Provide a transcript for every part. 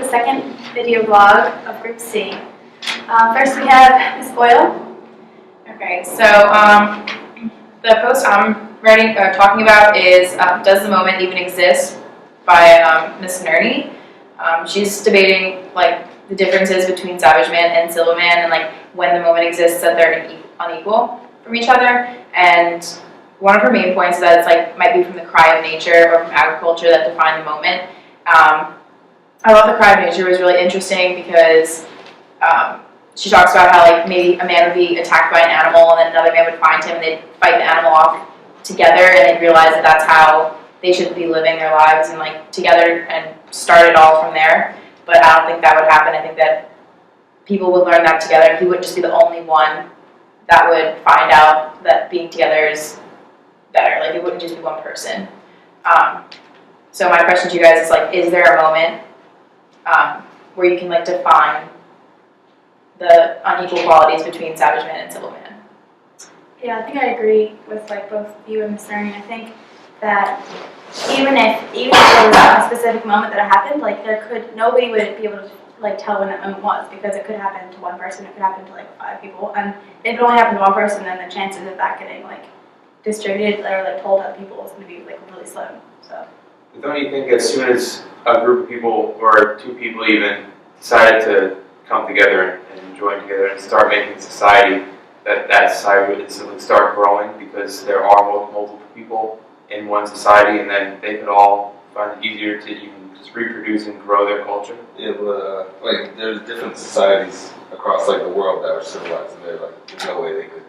the second video vlog of Group C. First we have Ms. Boyle. Okay, so the post I'm talking about is Does the Moment Even Exist by Miss Nerdy. She's debating like the differences between Savage Man and Silva Man and like when the moment exists that they're unequal from each other. And one of her main points is that it's like might be from the cry of nature or from agriculture that define the moment. I thought the cry of nature was really interesting because she talks about how like maybe a man would be attacked by an animal and then another man would find him and they'd fight the animal off together and they'd realize that that's how they should be living their lives and like together and start it all from there. But I don't think that would happen. I think that people would learn that together. He wouldn't just be the only one that would find out that being together is better. Like it wouldn't just be one person. So my question to you guys is like, is there a moment where you can like define the unequal qualities between Savage Man and Civil Man? Yeah, I think I agree with like both you and Ms. Nerdy. I think that even if there was a specific moment that happened, like nobody would be able to like tell when that moment was because it could happen to one person, it could happen to like 5 people, and if it only happened to one person, then the chances of that getting like distributed or like told to other people is going to be like really slim. So. Don't you think as soon as a group of people or 2 people even decided to come together and join together and start making society, that society would instantly start growing because there are multiple people in one society, and then they could all find it easier to even just reproduce and grow their culture? Yeah, but like there's different societies across like the world that are civilized, and they're like there's no way they could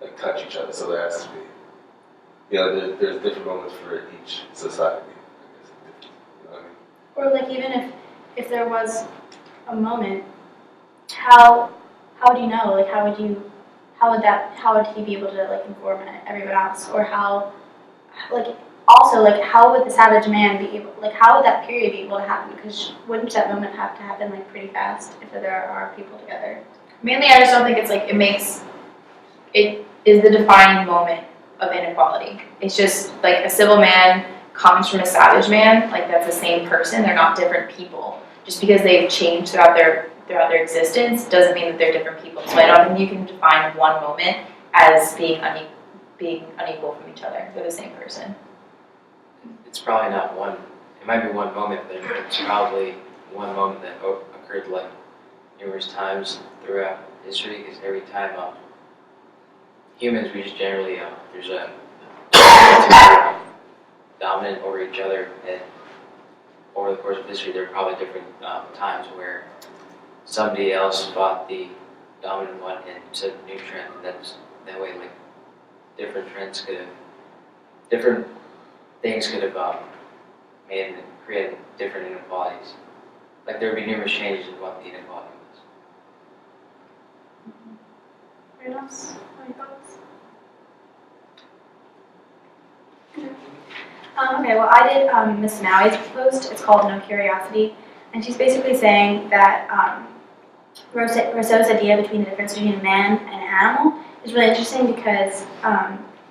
like touch each other. So there has to be, there's different moments for each society. I guess, you know what I mean? Or like even if there was a moment, how would you know? Like how would he be able to like inform everyone else? Or how would the Savage Man be able, like how would that period be able to happen? Because wouldn't that moment have to happen like pretty fast if there are people together? Mainly, I just don't think it's like it is the defining moment of inequality. It's just like a Civil Man comes from a Savage Man, like that's the same person. They're not different people. Just because they've changed throughout their existence doesn't mean that they're different people. So I don't think you can define one moment as being unequal from each other. They're the same person. It's probably not one. It might be one moment, but it's probably one moment that occurred like numerous times throughout history. Because every time humans, we just generally there's a dominant over each other, and over the course of history, there are probably different times where somebody else fought the dominant one and set a new trend, and that way, like different things could have created different inequalities. Like there would be numerous changes in what the inequality was. Anyone else? Any thoughts? Okay, well I did Miss Maui's post. It's called No Curiosity, and she's basically saying that Rousseau's idea between the difference between a man and an animal is really interesting because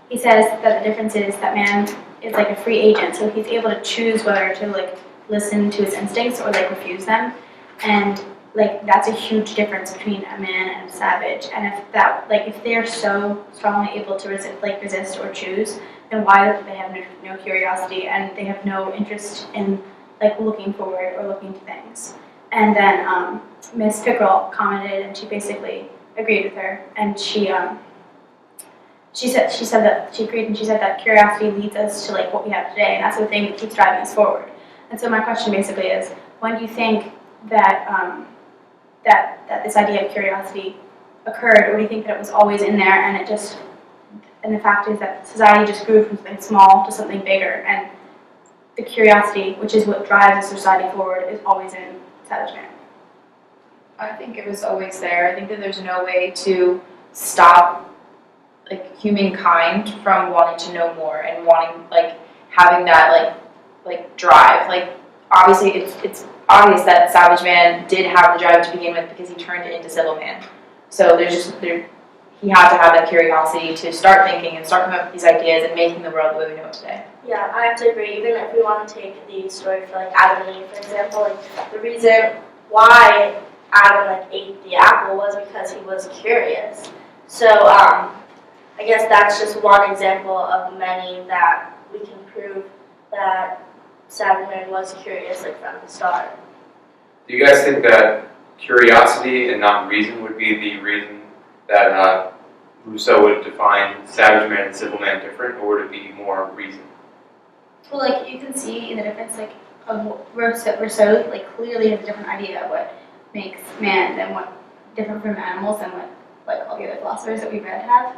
he says that the difference is that man is like a free agent, so he's able to choose whether to like listen to his instincts or like refuse them, and like that's a huge difference between a man and a savage. And if they're so strongly able to resist or choose, then why do they have no curiosity and they have no interest in like looking forward or looking to things? And then Miss Pickrell commented, and she basically agreed with her, and she said that she agreed, and she said that curiosity leads us to like what we have today, and that's the thing that keeps driving us forward. And so my question basically is, when do you think that that this idea of curiosity occurred, or do you think that it was always in there, and the fact is that society just grew from something small to something bigger, and the curiosity, which is what drives the society forward, is always in Savage Man? I think it was always there. I think that there's no way to stop like humankind from wanting to know more and wanting like having that like drive. Like obviously it's obvious that Savage Man did have the drive to begin with because he turned it into Civil Man. So he had to have that curiosity to start thinking and start coming up with these ideas and making the world the way we know it today. Yeah, I have to agree. Even if we want to take the story for like Adam and Eve, for example, like the reason why Adam like ate the apple was because he was curious. So I guess that's just one example of many that we can prove that Savage Man was curious like from the start. Do you guys think that curiosity and not reason would be the reason that Rousseau would define savage man and civil man different, or would it be more reason? Well, like you can see in the difference, like of Rousseau, like clearly has a different idea of what makes man than what different from animals than what like all the other philosophers that we've read have.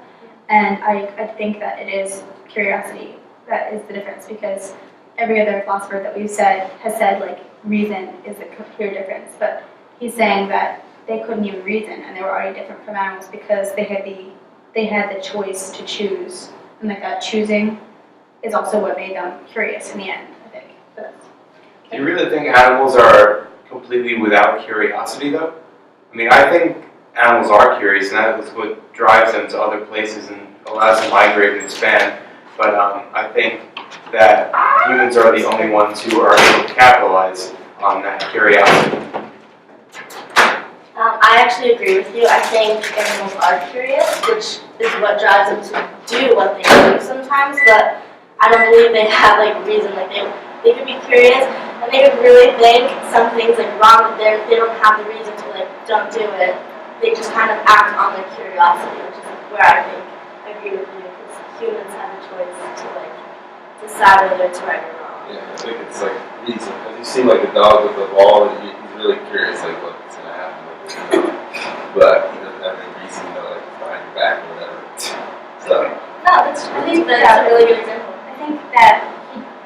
And I think that it is curiosity that is the difference, because every other philosopher that we've said has said like reason is a clear difference, but he's saying that they couldn't even reason and they were already different from animals because they had the choice to choose, and like that choosing is also what made them curious in the end, I think. But Do you really think animals are completely without curiosity, though? I mean, I think animals are curious, and that is what drives them to other places and allows them to migrate and expand. But I think that humans are the only ones who are able to capitalize on that curiosity. I actually agree with you. I think animals are curious, which is what drives them to do what they do sometimes, but I don't believe they have like reason. Like they could be curious and they could really think something's like wrong, but they don't have the reason to like don't do it. They just kind of act on their curiosity, which is where I think I agree with you, because humans have a choice to like decide whether it's right or wrong. Yeah, I think it's like reason. Because you see like a dog with a ball, and he's really curious, like what's gonna happen with this dog. But he doesn't have any reason to like behind your back or whatever. So No, I think that's a really good example. I think that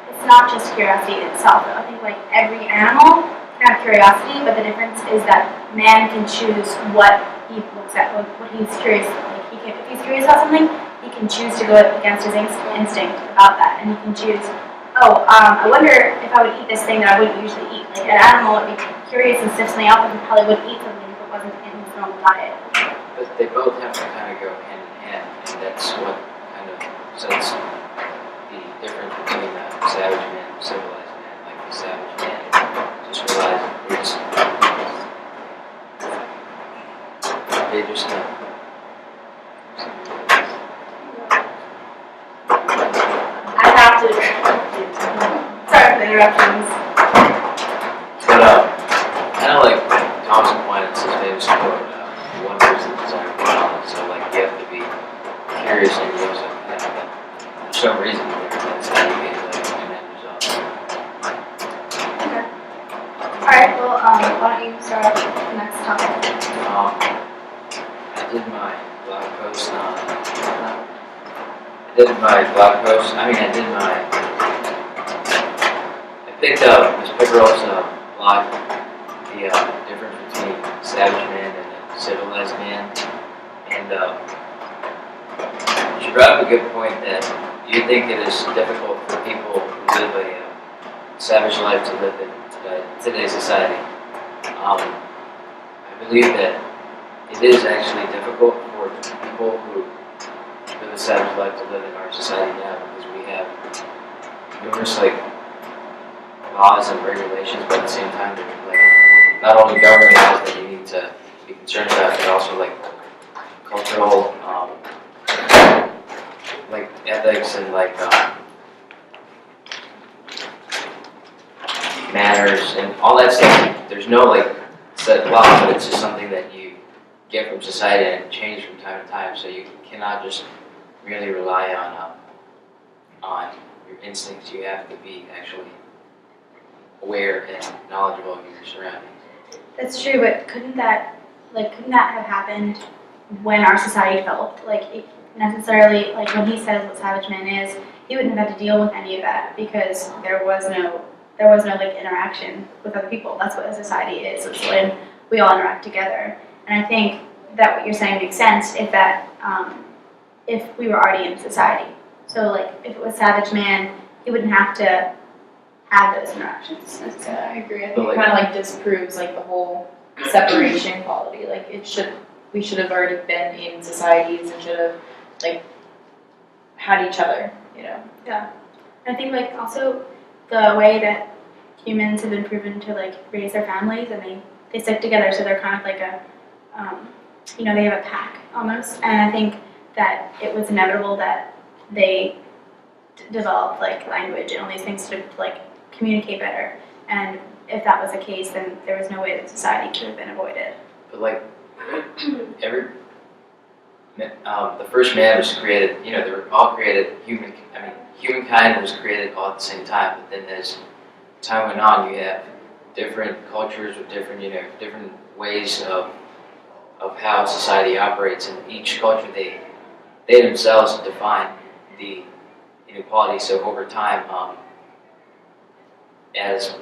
it's not just curiosity itself, though. I think like every animal can have curiosity, but the difference is that man can choose what he looks at, what he's curious. Like if he's curious about something, he can choose to go against his instinct about that, and he can choose. I wonder if I would eat this thing that I wouldn't usually eat. Like an animal would be curious and sniff something out, but he probably wouldn't eat something if it wasn't in his normal diet. But they both have to kind of go hand in hand, and that's what kind of sets the difference between the savage man and civilized man. Like the savage man just realized it's they just know. I have to agree. Sorry for the interruptions. But kind of like Thomas Aquinas' famous quote, one person desire for knowledge. So like you have to be curious, and you also have to, for some reason, that's how you get an end result. Okay. All right. Well, why don't you start the next topic? I did my blog post on. I picked up Ms. Pickerel's blog, the difference between savage man and a civilized man, and she brought up a good point that you think it is difficult for people who live a savage life to live in today's society. I believe that it is actually difficult for people who live a savage life to live in our society now, because we have numerous like laws and regulations, but at the same time, like not only governing laws that you need to be concerned about, but also like cultural, like ethics and like manners and all that stuff. There's no like set law, but it's just something that you get from society and change from time to time. So you cannot just really rely on your instincts. You have to be actually aware and knowledgeable of your surroundings. That's true, but couldn't that have happened when our society developed? Like, it necessarily, like when he says what savage man is, he wouldn't have had to deal with any of that because there was no like interaction with other people. That's what a society is. It's when we all interact together. And I think that what you're saying makes sense if that if we were already in society. So like if it was savage man, he wouldn't have to have those interactions necessarily. I agree. I But think like- it kind of like disproves like the whole separation quality. Like it should we should have already been in societies and should have like had each other, you know. I think like also the way that humans have been proven to like raise their families and they stick together, so they're kind of like a they have a pack almost. And I think that it was inevitable that they developed like language and all these things to like communicate better. And if that was the case, then there was no way that society could have been avoided. But like the first man was created. You know, they were all created humankind was created all at the same time. But then as time went on, you have different cultures with different different ways of how society operates, and each culture they themselves define the inequality. So over time, as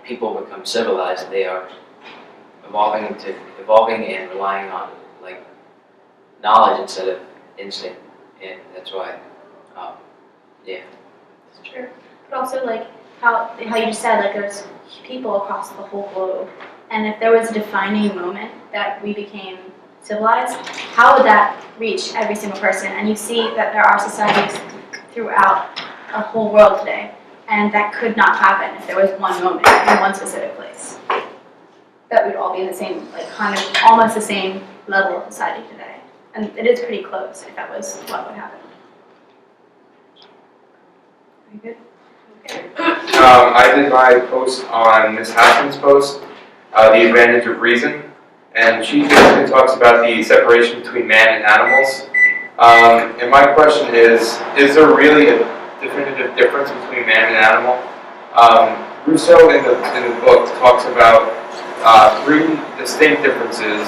people become civilized, they are evolving and relying on like knowledge instead of instinct, and that's why, It's true. But also like how you just said, like there's people across the whole globe, and if there was a defining moment that we became civilized, how would that reach every single person? And you see that there are societies throughout the whole world today, and that could not happen if there was one moment in one specific place. That we'd all be in the same, like kind of almost the same level of society today. And it is pretty close if that was what would happen. Are you good? I did my post on Ms. Haskins' post, The Advantage of Reason, and she basically talks about the separation between man and animals. And my question is there really a definitive difference between man and animal? Rousseau in the book talks about three distinct differences.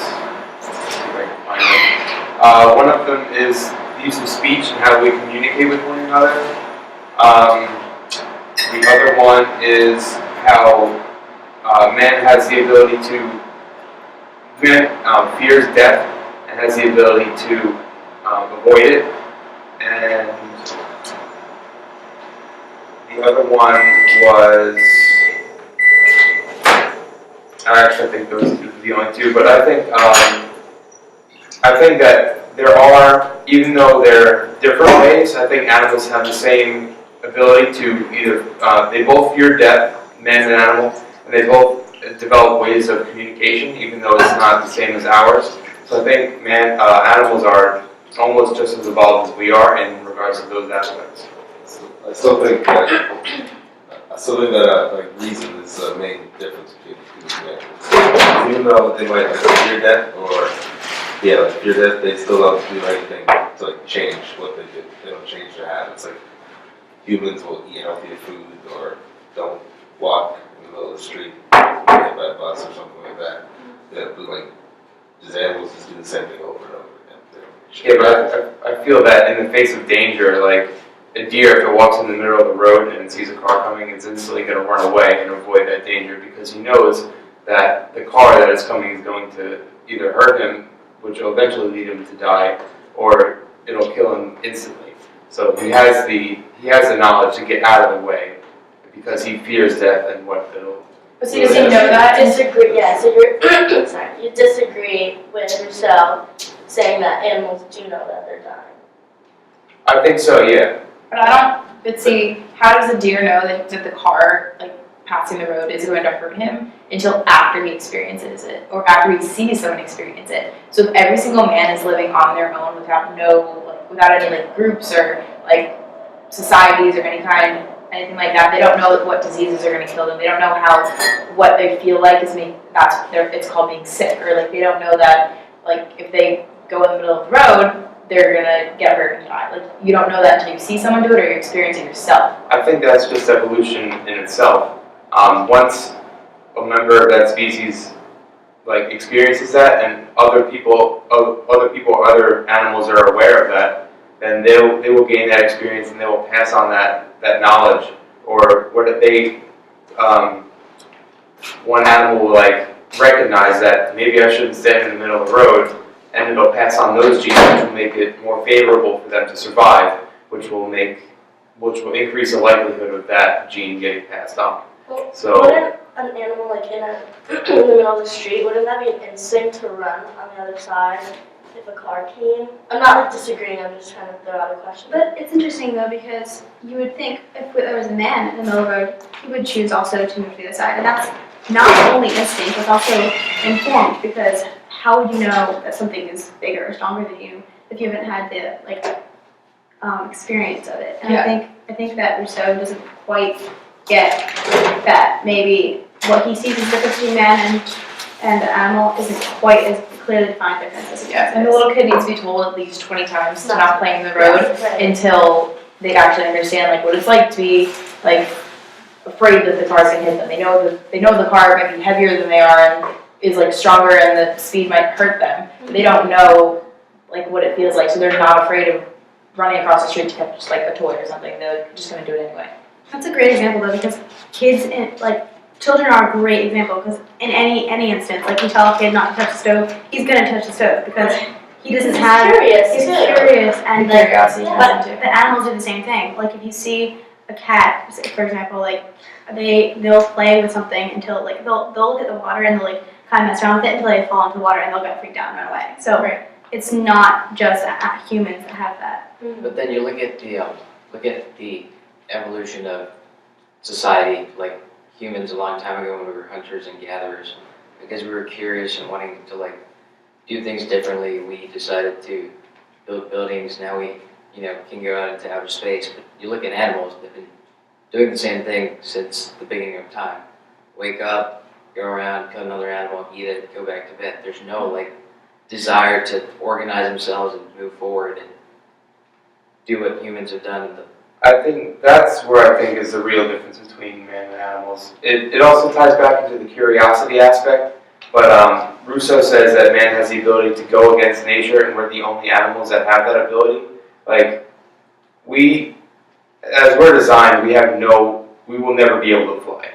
Let's see if I can find them. One of them is the use of speech and how we communicate with one another. The other one is how man has the ability to, fears death and has the ability to avoid it. And the other one was, I think those are the only two, but I think that there are, even though they're different ways, I think animals have the same ability to either, they both fear death, man and animal, and they both develop ways of communication, even though it's not the same as ours. So I think animals are almost just as evolved as we are in regards to those aspects. I still think that reason is the main difference between humans and animals. Even though they might fear death or fear death, they still don't do anything to change what they do. They don't change their habits. Like humans will eat healthier food or don't walk in the middle of the street, get by a bus or something like that. But just animals just do the same thing over and over again. Yeah, but I feel that in the face of danger, like a deer, if it walks in the middle of the road and it sees a car coming, it's instantly going to run away and avoid that danger because he knows that the car that is coming is going to either hurt him, which will eventually lead him to die, or it'll kill him instantly. So he has the knowledge to get out of the way because he fears death and what it'll. But see, does he know that? Disagree, yeah, so you're, sorry, you disagree with Rousseau saying that animals do know that they're dying. I think so, yeah. But see, how does a deer know that the car, like, passing the road is going to hurt him until after he experiences it, or after he sees someone experience it? So if every single man is living on their own without any, groups or, societies or anything like that, they don't know what diseases are going to kill them. They don't know what they feel like it's called being sick, or, they don't know that, if they go in the middle of the road, they're gonna get hurt and die. You don't know that until you see someone do it or you experience it yourself. I think that's just evolution in itself. Once a member of that species experiences that, and other people, other animals are aware of that, then they will gain that experience and they will pass on that knowledge. Or what if they, one animal will recognize that maybe I shouldn't stand in the middle of the road, and it'll pass on those genes, which will make it more favorable for them to survive, which will increase the likelihood of that gene getting passed on. Well, So wouldn't a an animal like in the middle of the street, wouldn't that be an instinct to run on the other side if a car came? I'm not like disagreeing, I'm just trying to throw out a question. But it's interesting though, because you would think if there was a man in the middle of the road, he would choose also to move to the other side. And that's not only instinct, it's also informed, because how would you know that something is bigger or stronger than you if you haven't had the experience of it? And Yeah. I think that Rousseau doesn't quite get that maybe what he sees as the difference between man and the animal isn't quite as clearly defined difference as Yeah, and the little kid needs to be told at least 20 times to Not not play in the road Right. until they actually understand like what it's like to be like afraid that the car's gonna hit them. They know the car might be heavier than they are and is like stronger and the speed might hurt them. They don't know like what it feels like, so they're not afraid of running across the street to catch like a toy or something. They're just gonna do it anyway. That's a great example though, because children are a great example, because in any instance, like you tell a kid not to touch the stove, he's gonna touch the stove because he doesn't have. Curious He's too. curious, and like, Curiosity Yeah. comes but into the animals do the same thing. Like if you see a cat, say, for example, like they'll play with something until like they'll look at the water and they'll like kind of mess around with it until they fall into the water and they'll get freaked out and run away. So Right. it's not just humans that have that. But then you look at the evolution of society, like humans a long time ago when we were hunters and gatherers, because we were curious and wanting to like do things differently. We decided to build buildings. Now we, can go out into outer space. But you look at animals; they've been doing the same thing since the beginning of time. Wake up, go around, kill another animal, eat it, go back to bed. There's no like desire to organize themselves and move forward and do what humans have done. I think that's where I think is the real difference between man and animals. It also ties back into the curiosity aspect, but Rousseau says that man has the ability to go against nature, and we're the only animals that have that ability. Like, as we're designed, we will never be able to fly.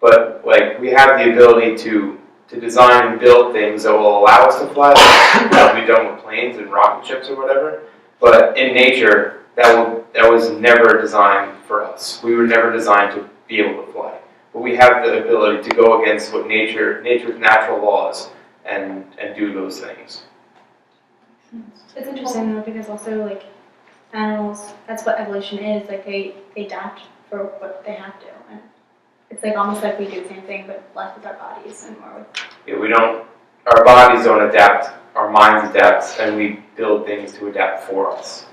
But, like, we have the ability to design and build things that will allow us to fly, like we've done with planes and rocket ships or whatever. But in nature, that was never designed for us. We were never designed to be able to fly. But we have the ability to go against what nature's natural laws and do those things. It's interesting though, because also like animals, that's what evolution is. Like they adapt for what they have to, and it's like almost like we do the same thing, but less with our bodies and more with. Yeah, our bodies don't adapt, our minds adapt, and we build things to adapt for us.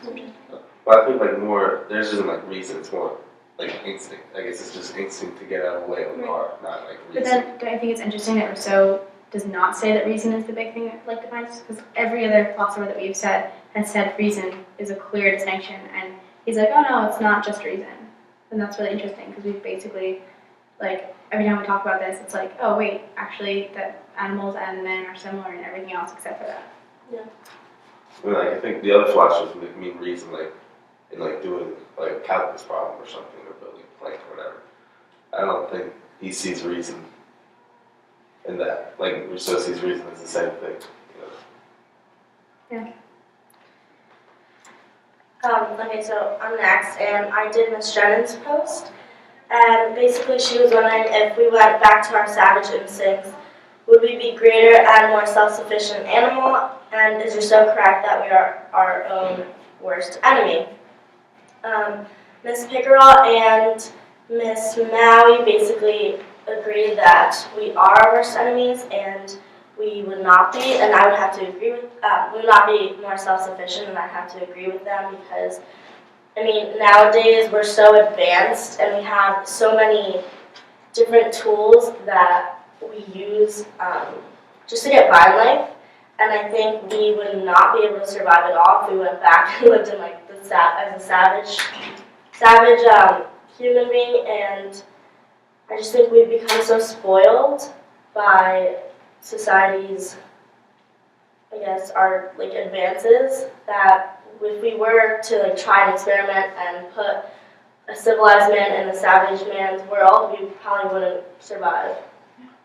But I think like more, there's just like reason, it's more like instinct. I guess it's just instinct to get out of the way of the car, not like But reason. then don't I think it's interesting that Rousseau does not say that reason is the big thing that like defines us, because every other philosopher that we've said has said reason is a clear distinction, and he's like, oh no, it's not just reason, and that's really interesting because we've basically like every time we talk about this, it's like, oh wait, actually that animals and men are similar in everything else except for that. I mean, like, I think the other philosophers would mean reason, like in like doing like a calculus problem or something, or building a plane or whatever. I don't think he sees reason in that. Like Rousseau sees reason as the same thing. Okay, so I'm next, and I did Miss Jennings' post, and basically she was wondering if we went back to our savage instincts, would we be greater and more self-sufficient animal, and is Rousseau correct that we are our own worst enemy? Miss Pickerel and Miss Maui basically agreed that we are our worst enemies, and we would not be, and I would have to agree with, we would not be more self-sufficient, and I'd have to agree with them because, I mean, nowadays we're so advanced and we have so many different tools that we use just to get by in life, and I think we would not be able to survive at all if we went back and lived in like as a savage human being, and I just think we've become so spoiled by society's, I guess, our like advances that if we were to like try and experiment and put a civilized man in a savage man's world, we probably wouldn't survive.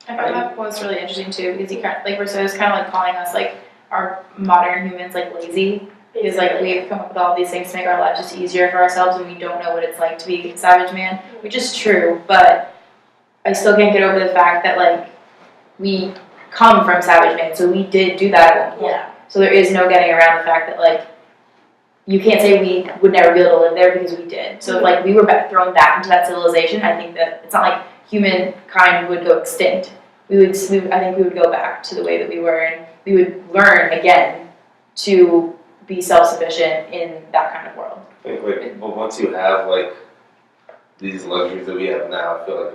I found that was really interesting too, because he kind of, like Rousseau's kind of like calling us like our modern humans like lazy, because like we've come up with all these things to make our lives just easier for ourselves, and we don't know what it's like to be a savage man, which is true, but I still can't get over the fact that like we come from savage man, so we did do that at one point. Yeah. So there is no getting around the fact that like you can't say we would never be able to live there because we did. So if like we were thrown back into that civilization, I think that it's not like humankind would go extinct. I think we would go back to the way that we were, and we would learn again to be self-sufficient in that kind of world. I think like, well, once you have like these luxuries that we have now, I feel like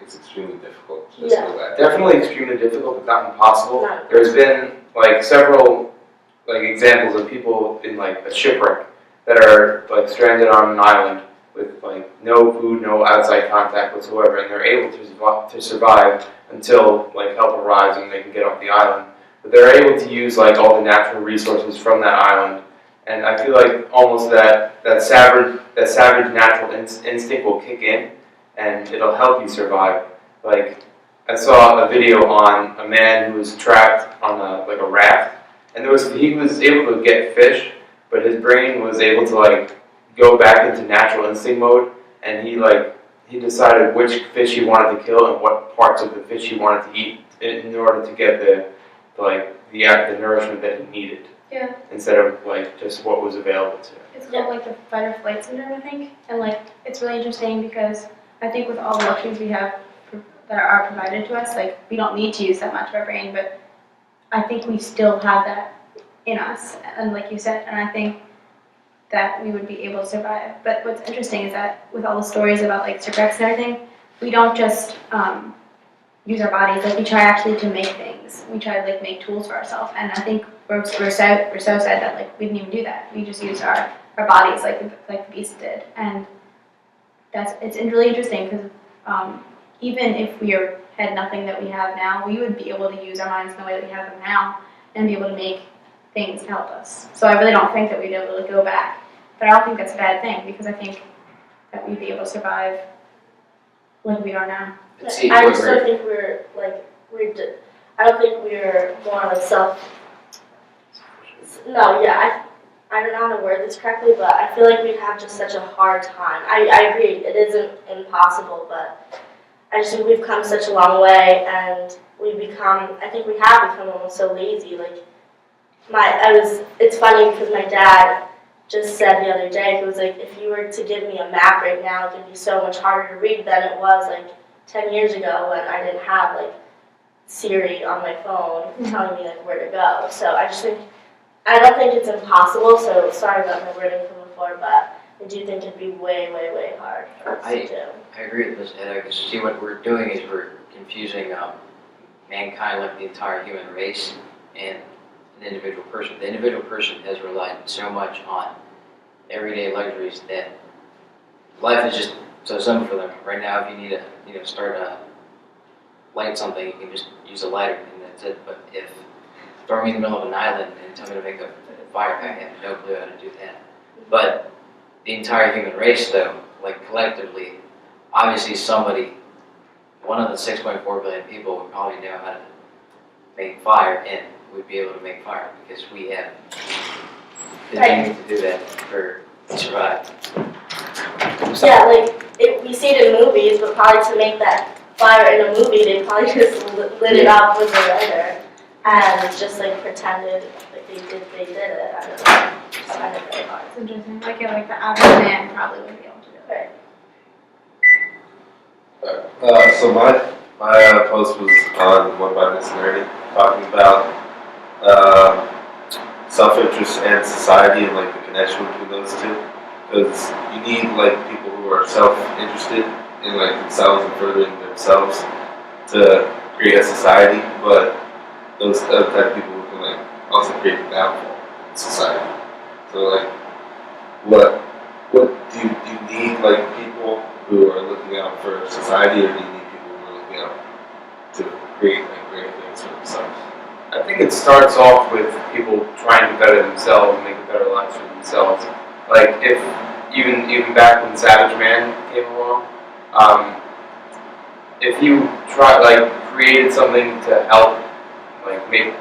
it's extremely difficult to just go back. Definitely extremely difficult, but not impossible. Not There's been like several like examples of people in like a shipwreck that are like stranded on an island with like no food, no outside contact whatsoever, and they're able to survive until like help arrives and they can get off the island. But they're able to use like all the natural resources from that island, and I feel like almost that savage natural instinct will kick in, and it'll help you survive. Like I saw a video on a man who was trapped on a raft, and he was able to get fish, but his brain was able to like go back into natural instinct mode, and he decided which fish he wanted to kill and what parts of the fish he wanted to eat in order to get the nourishment that he needed. Yeah. Instead of like just what was available to him. It's called like the fight or flight syndrome, I think. And like it's really interesting because I think with all the luxuries we have that are provided to us, like we don't need to use that much of our brain, but I think we still have that in us. And like you said, and I think that we would be able to survive. But what's interesting is that with all the stories about like shipwrecks and everything, we don't just use our bodies. Like we try actually to make things. We try to like make tools for ourselves. And I think Rousseau said that like we didn't even do that. We just used our bodies like the beast did. And it's really interesting because even if we had nothing that we have now, we would be able to use our minds in the way that we have them now and be able to make things to help us. So I really don't think that we'd be able to go back. But I don't think that's a bad thing because I think that we'd be able to survive like we are now. I just don't think I don't think we're more like I don't know how to word this correctly, but I feel like we'd have just such a hard time. I agree, it isn't impossible, but I just think we've come such a long way, and I think we have become almost so lazy. Like, it's funny because my dad just said the other day, he was like, if you were to give me a map right now, it would be so much harder to read than it was like 10 years ago when I didn't have like Siri on my phone telling me like where to go. So I don't think it's impossible, so sorry about my wording from before, but I do think it'd be way, way, way hard for us to do. I agree with this, Ed, because see what we're doing is we're confusing mankind, like the entire human race, and an individual person. The individual person has relied so much on everyday luxuries that life is just so simple for them. Right now, if you need to light something, you can just use a lighter and that's it. But if throw me in the middle of an island and tell me to make a fire, I have no clue how to do that. But the entire human race, though, like collectively, obviously one of the 6.4 billion people would probably know how to make fire and would be able to make fire because we have been able to do that to survive. Yeah, we see it in movies, but probably to make that fire in a movie, they probably just lit it up with a lighter and just like pretended like they did it. I don't know. Just find it very hard. It's interesting. Like the average man probably wouldn't be able to do it. Right. So my post was on One by Miss Nerdy, talking about self-interest and society and like the connection between those two. Because you need like people who are self-interested in like themselves and furthering themselves to create a society, but those other type of people who can like also create the downfall in society. So like, what do you need like people who are looking out for society, or do you need people who are looking out to create like great things for themselves? I think it starts off with people trying to better themselves and make a better life for themselves. Like if even back when Savage Man came along, if you created something to help, like he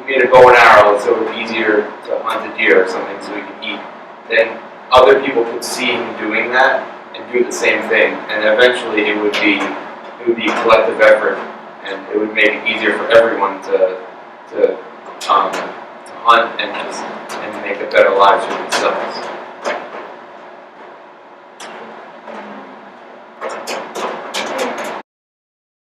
made a bow and arrow so it was easier to hunt a deer or something so he could eat, then other people could see him doing that and do the same thing, and eventually it would it would be a collective effort, and it would make it easier for everyone to hunt and make a better lives for themselves.